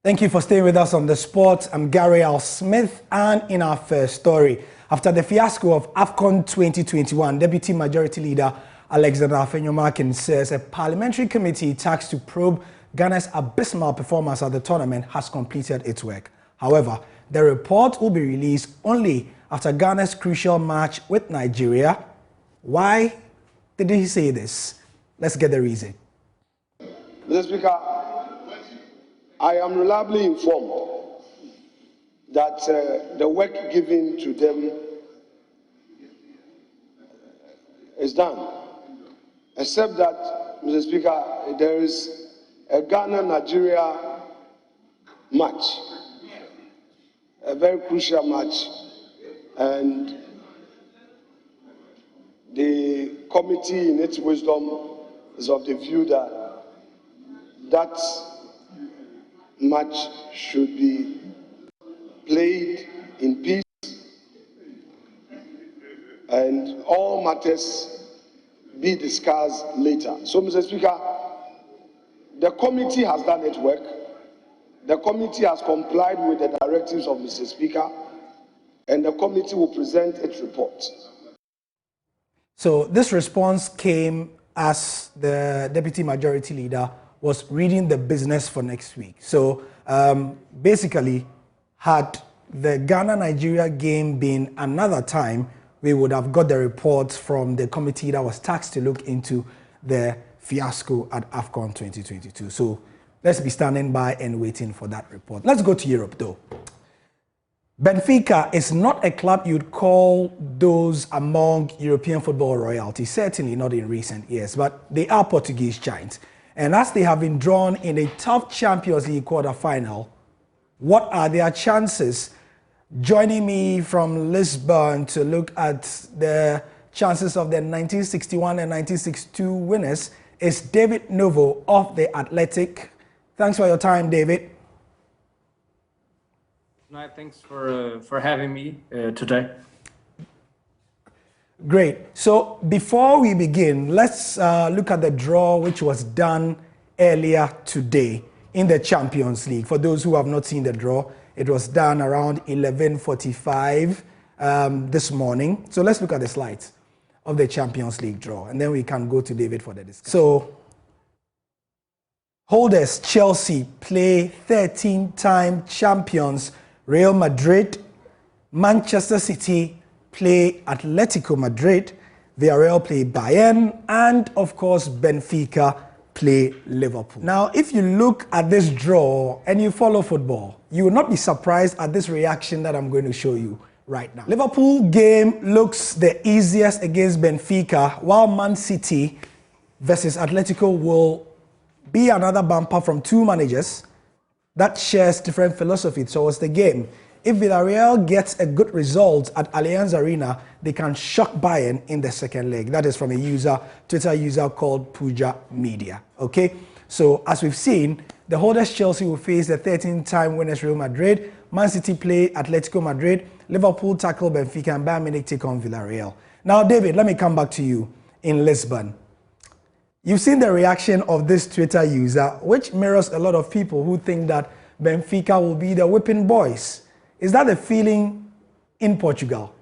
Thank you for staying with us on The Sport. I'm Gary L. Smith, and in our first story, after the fiasco of AFCON 2021, Deputy Majority Leader Alexander Afenyo-Markin says a parliamentary committee tasked to probe Ghana's abysmal performance at the tournament has completed its work. However, the report will be released only after Ghana's crucial match with Nigeria. Why did he say this? Let's get the reason. Mr. Speaker, I am reliably informed that the work given to them is done, except that, Mr. Speaker, there is a Ghana-Nigeria match, a very crucial match, and the committee in its wisdom is of the view that that match should be played in peace and all matters be discussed later. So, Mr. Speaker, the committee has done its work. The committee has complied with the directives of Mr. Speaker, and the committee will present its report. So this response came as the Deputy Majority Leader was reading the business for next week. So basically, had the Ghana-Nigeria game been another time, we would have got the report from the committee that was tasked to look into the fiasco at AFCON 2022. So let's be standing by and waiting for that report. Let's go to Europe though. Benfica is not a club you'd call those among European football royalty, certainly not in recent years, but they are Portuguese giants. And as they have been drawn in a tough Champions League quarter-final, what are their chances? Joining me from Lisbon to look at the chances of the 1961 and 1962 winners is David Novo of The Athletic. Thanks for your time, David. No, thanks for having me today. Great. So before we begin, let's look at the draw which was done earlier today in the Champions League. For those who have not seen the draw, it was done around 11:45 this morning. So let's look at the slides of the Champions League draw, and then we can go to David for the discussion. So holders Chelsea play 13-time champions Real Madrid. Manchester City play Atletico Madrid, Villarreal play Bayern, and of course Benfica play Liverpool. Now, if you look at this draw and you follow football, you will not be surprised at this reaction that I'm going to show you right now. Liverpool game looks the easiest against Benfica, while Man City versus Atletico will be another bumper from two managers that shares different philosophies towards the game. If Villarreal gets a good result at Allianz Arena, they can shock Bayern in the second leg. That is from a Twitter user called Puja Media. Okay, so as we've seen, the holders Chelsea will face the 13-time winners Real Madrid. Man City play Atletico Madrid. Liverpool tackle Benfica, and Bayern Munich take on Villarreal. Now, David, let me come back to you in Lisbon. You've seen the reaction of this Twitter user, which mirrors a lot of people who think that Benfica will be the whipping boys. Is that the feeling in Portugal?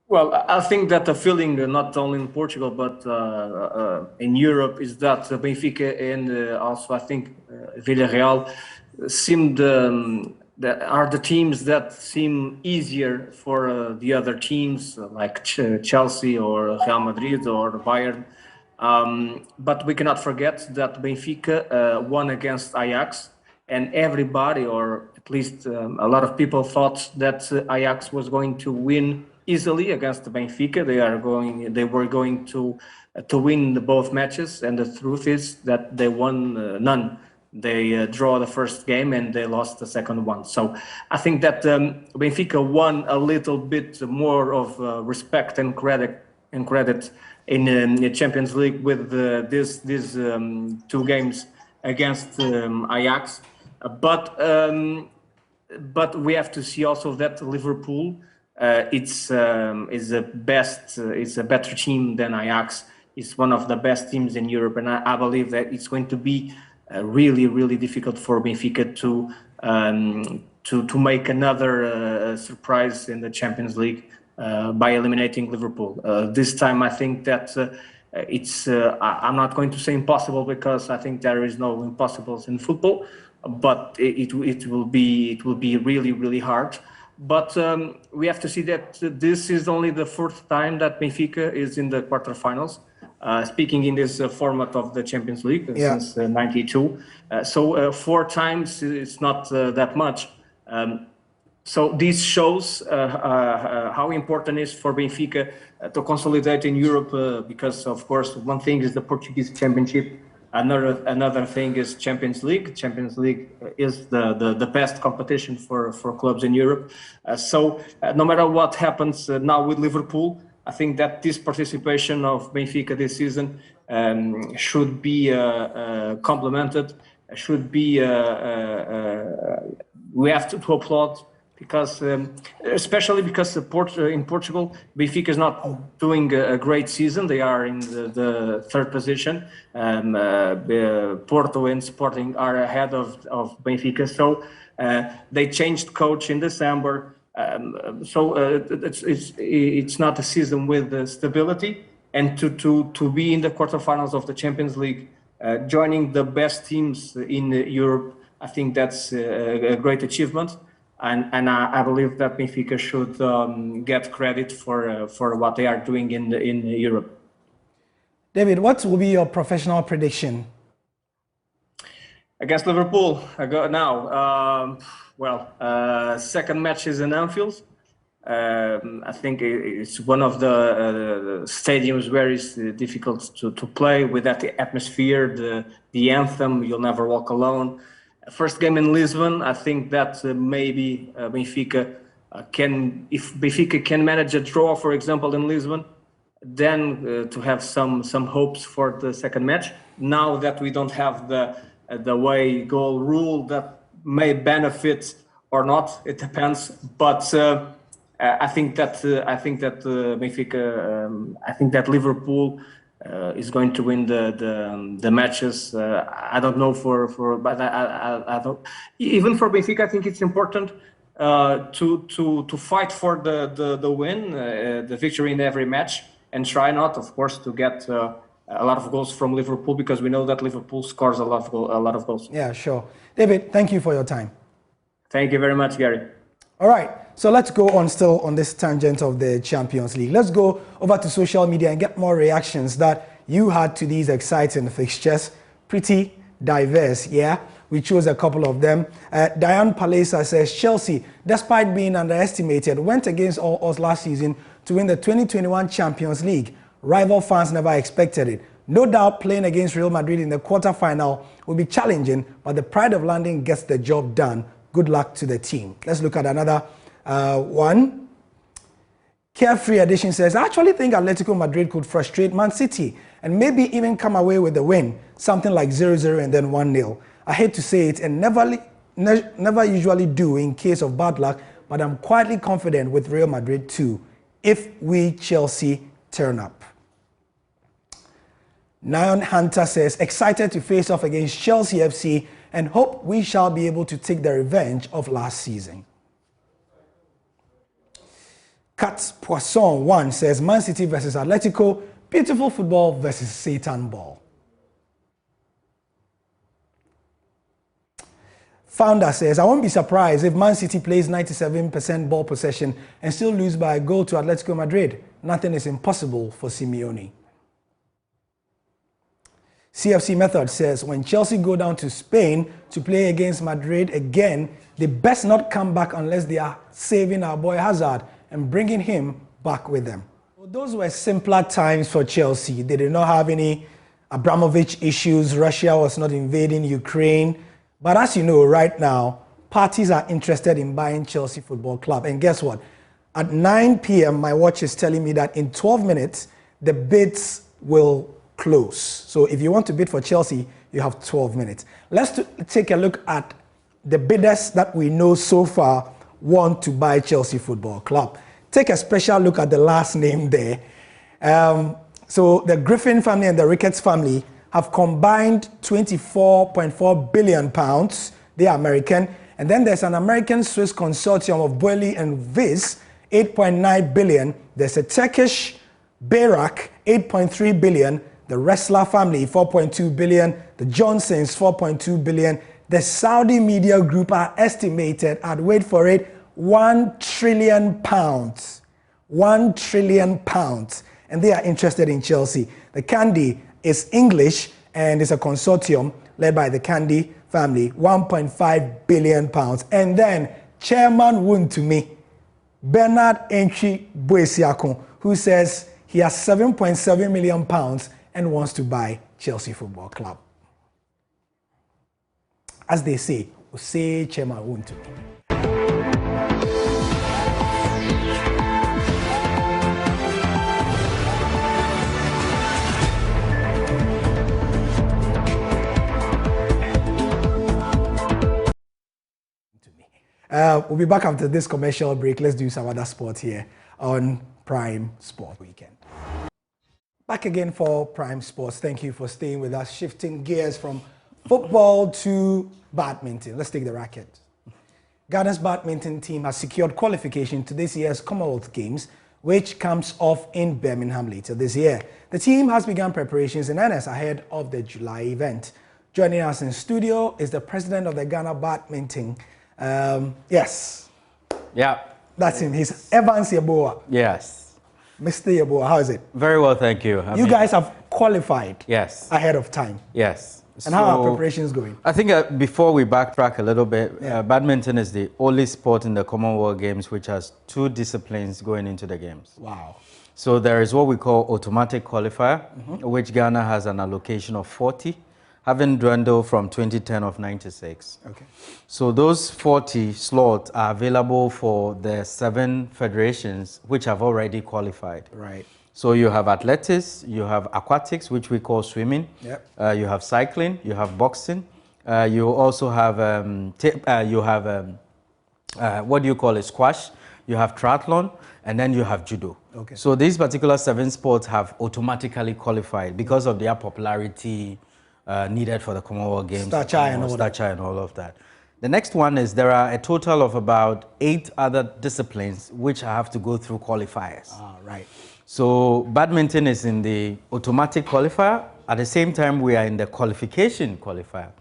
Well, I think that the feeling not only in Portugal but in Europe is that Benfica and also I think Villarreal seem are the teams that seem easier for the other teams like Chelsea or Real Madrid or Bayern. But we cannot forget that Benfica won against Ajax, and everybody, or at least a lot of people, thought that Ajax was going to win easily against Benfica. They were going to win both matches, and the truth is that they won none. They draw the first game and they lost the second one. So I think that Benfica won a little bit more of respect and credit in the Champions League with these two games against Ajax. But we have to see also that Liverpool is a better team than Ajax. It's one of the best teams in Europe, and I believe that it's going to be really difficult for Benfica to make another surprise in the Champions League by eliminating Liverpool. This time, I think that it's. I'm not going to say impossible, because I think there is no impossibles in football, but it will be really hard. But we have to see that this is only the fourth time that Benfica is in the quarterfinals. Speaking in this format of the Champions League since '92, so 4 times it's not that much. So this shows how important it is for Benfica to consolidate in Europe, because of course one thing is the Portuguese Championship, another thing is Champions League. Champions League is the best competition for clubs in Europe. So no matter what happens now with Liverpool, I think that this participation of Benfica this season should be complemented. Should be we have to applaud, because especially because in Portugal, Benfica is not doing a great season. They are in the 3rd position. Porto and Sporting are ahead of Benfica. So they changed coach in December. So it's not a season with stability, and to be in the quarterfinals of the Champions League, joining the best teams in Europe, I think that's a great achievement, and I believe that Benfica should get credit for what they are doing in Europe. David, what will be your professional prediction? Against Liverpool, I go now. Second match is in Anfield. I think it's one of the stadiums where it's difficult to play, with that atmosphere, the anthem, "You'll Never Walk Alone." First game in Lisbon, I think that maybe Benfica if Benfica can manage a draw, for example, in Lisbon, then to have some hopes for the second match. Now that we don't have the away goal rule, that may benefit or not, it depends. But I think that Benfica, I think that Liverpool is going to win the matches. I don't know but I don't. Even for Benfica, I think it's important to fight for the win, the victory in every match, and try not, of course, to get a lot of goals from Liverpool, because we know that Liverpool scores a lot of goals. Yeah, sure. David, thank you for your time. Thank you very much, Gary. All right, so let's go on still on this tangent of the Champions League. Let's go over to social media and get more reactions that you had to these exciting fixtures. Pretty diverse, yeah? We chose a couple of them. Diane Palesa says, Chelsea, despite being underestimated, went against all odds last season to win the 2021 Champions League. Rival fans never expected it. No doubt playing against Real Madrid in the quarterfinal will be challenging, but the pride of London gets the job done. Good luck to the team. Let's look at another one. Carefree Edition says, I actually think Atletico Madrid could frustrate Man City and maybe even come away with the win, something like 0-0 and then 1-0. I hate to say it, and never usually do in case of bad luck, but I'm quietly confident with Real Madrid too, if we Chelsea turn up. Nyan Hunter says, excited to face off against Chelsea FC and hope we shall be able to take the revenge of last season. Kat Poisson 1 says, Man City versus Atletico, beautiful football versus Satan ball. Founder says, I won't be surprised if Man City plays 97% ball possession and still lose by a goal to Atletico Madrid. Nothing is impossible for Simeone. CFC Method says, when Chelsea go down to Spain to play against Madrid again, they best not come back unless they are saving our boy Hazard and bringing him back with them. Well, those were simpler times for Chelsea. They did not have any Abramovich issues. Russia was not invading Ukraine. But as you know, right now, parties are interested in buying Chelsea Football Club. And guess what? At 9 p.m., my watch is telling me that in 12 minutes, the bids will close. So if you want to bid for Chelsea, you have 12 minutes. Let's take a look at the bidders that we know so far want to buy Chelsea Football Club. Take a special look at the last name there. So the Griffin family and the Ricketts family have combined 24.4 billion pounds. They are American. And then there's an American-Swiss consortium of Boehly and Viz, 8.9 billion. There's a Turkish Bayrak, 8.3 billion. The Ressler family, 4.2 billion. The Johnsons, 4.2 billion. The Saudi media group are estimated at, wait for it, 1 trillion pounds. 1 trillion pounds. And they are interested in Chelsea. The Candy is English and is a consortium led by the Candy family, 1.5 billion pounds. And then Chairman Woon to me, Bernard Entry Boesiakon, who says he has 7.7 million pounds and wants to buy Chelsea Football Club. As they say, we'll say Chairman Woon to me. We'll be back after this commercial break. Let's do some other sport here on Prime Sport Weekend. Back again for Prime Sports. Thank you for staying with us. Shifting gears from football to badminton. Let's take the racket. Ghana's badminton team has secured qualification to this year's Commonwealth Games, which comes off in Birmingham later this year. The team has begun preparations in earnest ahead of the July event. Joining us in studio is the president of the Ghana Badminton. Yes. Yeah. That's him. He's Evans Yeboah. Yes. Mr. Yeboah, how is it? Very well, thank you. You guys have qualified. Yes. Ahead of time. Yes. And how are preparations going? I think before we backtrack a little bit, badminton is the only sport in the Commonwealth Games which has 2 disciplines going into the games. Wow. So there is what we call automatic qualifier, which Ghana has an allocation of 40, having dwindled from 2010 of 96. Okay. So those 40 slots are available for the 7 federations which have already qualified. Right. So you have athletics, you have aquatics, which we call swimming. Yep. You have cycling, you have boxing. You also have what do you call it, squash. You have triathlon, and then you have judo. Okay. So these particular 7 sports have automatically qualified because of their popularity needed for the Commonwealth Games. Stature and all of that. The next one is there are a total of about 8 other disciplines which have to go through qualifiers. Ah, right. So badminton is in the automatic qualifier. At the same time, we are in the qualification qualifier.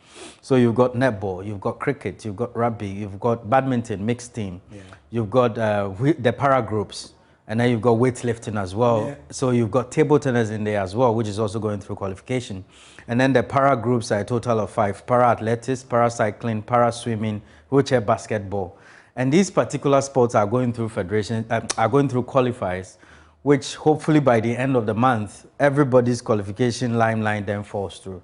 So you've got netball, you've got cricket, you've got rugby, you've got badminton, mixed team. Yeah. You've got the para groups, and then you've got weightlifting as well. Yeah. So you've got table tennis in there as well, which is also going through qualification. And then the para groups are a total of 5: para athletics, para cycling, para swimming, wheelchair basketball. And these particular sports are going through qualifiers, which hopefully by the end of the month, everybody's qualification line then falls through.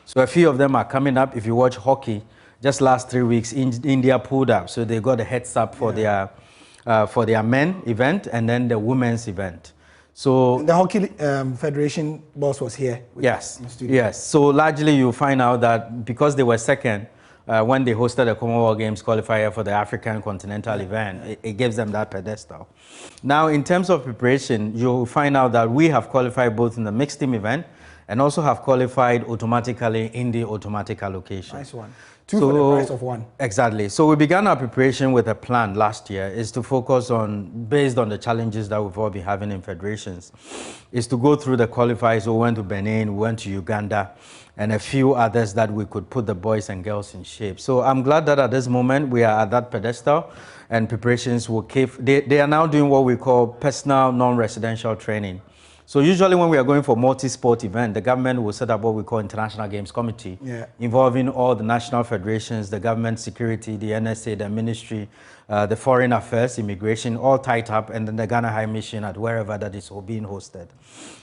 So a few of them are coming up. If you watch hockey, just last 3 weeks, India pulled up. So they got a heads up for their men event and then the women's event. So the Hockey Federation boss was here. Yes, yes. So largely you find out that because they were second when they hosted the Commonwealth Games qualifier for the African continental event, it gives them that pedestal. Now, in terms of preparation, you'll find out that we have qualified both in the mixed team event and also have qualified automatically in the automatic allocation. Nice one. 2 for the price of 1. Exactly. So we began our preparation with a plan last year, is to focus on, based on the challenges that we've all been having in federations, is to go through the qualifiers. We went to Benin, we went to Uganda, and a few others that we could put the boys and girls in shape. So I'm glad that at this moment we are at that pedestal, and preparations will keep. They are now doing what we call personal non-residential training. So usually when we are going for multi-sport event, the government will set up what we call International Games Committee, involving all the national federations, the government security, the NSA, the ministry, the foreign affairs, immigration, all tied up, and then the Ghana High Mission at wherever that is being hosted.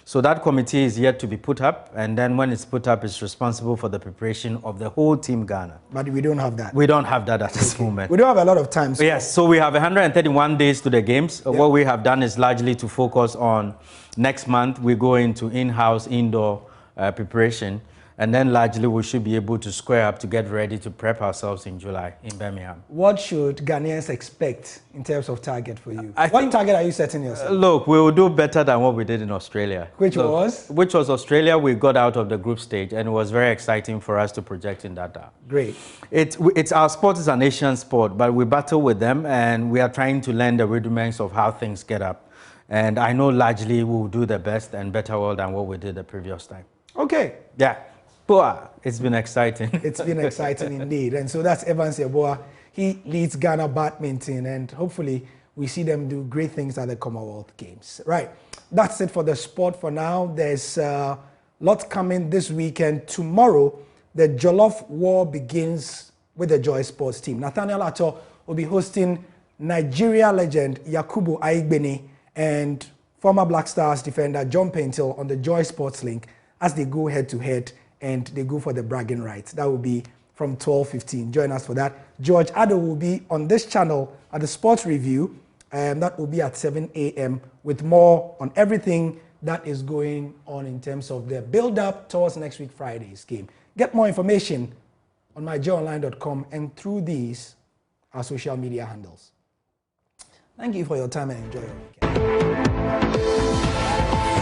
So that committee is yet to be put up, and then when it's put up, it's responsible for the preparation of the whole team Ghana. But we don't have that. We don't have that at this moment. We don't have a lot of time. So. Yes, so we have 131 days to the games. What we have done is largely to focus on next month. We go into in-house, indoor preparation. And then largely we should be able to square up to get ready to prep ourselves in July in Birmingham. What should Ghanaians expect in terms of target for you? I What think, target are you setting yourself? Look, we will do better than what we did in Australia. Which was? Which was Australia. We got out of the group stage, and it was very exciting for us to project in that. Great. It's our sport is an Asian sport, but we battle with them, and we are trying to learn the rudiments of how things get up. And I know largely we will do the best and better well than what we did the previous time. Okay. Yeah. Boa, it's been exciting. It's been exciting indeed. And so that's Evans Yeboah. He leads Ghana badminton, and hopefully we see them do great things at the Commonwealth Games. Right. That's it for the sport for now. There's lots coming this weekend. Tomorrow, the Jollof War begins with the Joy Sports team. Nathaniel Atto will be hosting Nigeria legend Yakubu Aigbeni and former Black Stars defender John Paintil on the Joy Sports link as they go head-to-head and they go for the bragging rights. That will be from 12:15. Join us for that. George Addo will be on this channel at the Sports Review, and that will be at 7 a.m. with more on everything that is going on in terms of the build-up towards next week Friday's game. Get more information on myjoyonline.com and through these, our social media handles. Thank you for your time and enjoy your weekend.